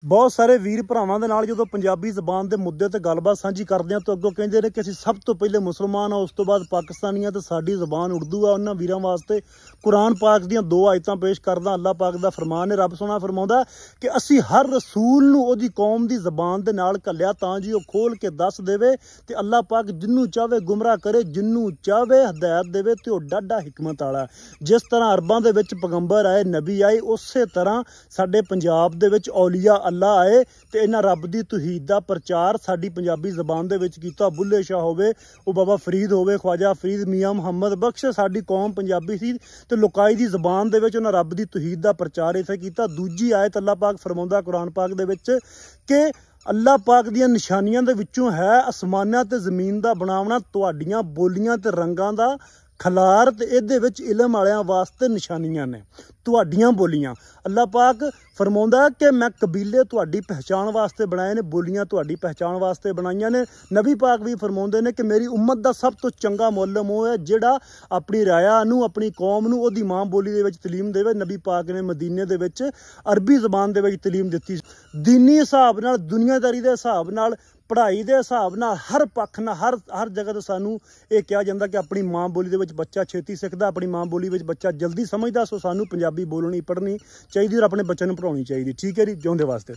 ਬਹੁਤ ਸਾਰੇ ਵੀਰ ਭਰਾਵਾਂ ਦੇ ਨਾਲ ਜਦੋਂ ਪੰਜਾਬੀ ਜ਼ਬਾਨ ਦੇ ਮੁੱਦੇ ਤੇ ਗੱਲਬਾਤ ਸਾਂਝੀ ਕਰਦੇ ਆ ਤਾਂ ਅੱਗੋਂ ਕਹਿੰਦੇ ਨੇ ਕਿ ਅਸੀਂ ਸਭ ਤੋਂ ਪਹਿਲੇ ਮੁਸਲਮਾਨ ਆ, ਉਸ ਤੋਂ ਬਾਅਦ ਪਾਕਿਸਤਾਨੀਆਂ ਤੇ ਸਾਡੀ ਜ਼ਬਾਨ ਉਰਦੂ ਆ। ਉਹਨਾਂ ਵੀਰਾਂ ਵਾਸਤੇ ਕੁਰਾਨ ਪਾਕ ਦੀਆਂ ਦੋ ਆਇਤਾਂ ਪੇਸ਼ ਕਰਦਾ। ਅੱਲਾਹ ਪਾਕ ਦਾ ਫਰਮਾਨ ਹੈ, ਰੱਬ ਸੋਹਣਾ ਫਰਮਾਉਂਦਾ ਕਿ ਅਸੀਂ ਹਰ ਰਸੂਲ ਨੂੰ ਉਹਦੀ ਕੌਮ ਦੀ ਜ਼ਬਾਨ ਦੇ ਨਾਲ ਘੱਲਿਆ ਤਾਂ ਜੀ ਉਹ ਖੋਲ ਕੇ ਦੱਸ ਦੇਵੇ ਤੇ ਅੱਲਾਹ ਪਾਕ ਜਿਹਨੂੰ ਚਾਹਵੇ ਗੁੰਮਰਾਹ ਕਰੇ, ਜਿਹਨੂੰ ਚਾਹਵੇ ਹਦਾਇਤ ਦੇਵੇ ਤੇ ਉਹ ਡਾਢਾ ਹਿਕਮਤ ਵਾਲਾ। ਜਿਸ ਤਰ੍ਹਾਂ ਅਰਬਾਂ ਦੇ ਵਿੱਚ ਪੈਗੰਬਰ ਆਏ, ਨਬੀ ਆਏ, ਉਸੇ ਤਰ੍ਹਾਂ ਸਾਡੇ ਪੰਜਾਬ ਦੇ ਵਿੱਚ ਔਲੀਆ ਅੱਲਾ आए तो इन्हां रब की तौहीद का प्रचार साडी पंजाबी जबान दे विच कीता। बुल्ले शाह होवे, वो बाबा फरीद होवे, ख्वाजा फरीद, मियाँ मुहम्मद बख्श, साडी कौम पंजाबी सी ते लोकाई दी जबान दे विच उन्हां रब की तौहीद का प्रचार इत्थे कीता। दूजी आयत अल्लाह पाक फरमाउंदा कुरान पाक दे विच कि अल्लाह पाक दीयां निशानियां दे विचों है आसमानां ते ज़मीन दा बनावना, तुहाडीआं बोलियां ते रंगां दा खलार ते इहदे विच इलम वालियां वास्ते निशानियां ने। तुहाडीआं बोलियां अल्लाह पाक फरमाउंदा कि मैं कबीले तुहाडी पहचान वास्ते बनाए ने, बोलियां तुहाडी पहचान वास्ते बनाईयां ने। नबी पाक भी फरमाउंदे ने कि मेरी उम्मत दा सब तो चंगा मुअल्लिम वो है जिहड़ा अपनी राया नूं, अपनी कौम नूं ओहदी मां बोली दे विच तलीम देवे। नबी पाक ने मदीने दे विच अरबी ज़बान दे विच तलीम दित्ती। दीनी हिसाब नाल, दुनियादारी दे हिसाब नाल, पढ़ाई के हिसाब नाल, हर पक्ष नाल, हर जगह तो सानू ये कहा जाता कि अपनी माँ बोली दे विच बच्चा छेती सिखदा, अपनी माँ बोली विच बच्चा जल्दी समझदा। सो सानू पंजाबी बोलनी पढ़नी चाहिए और अपने बच्चे नूं पढ़ाउणी चाहिए। ठीक है जी, जिउंदे वास्ते।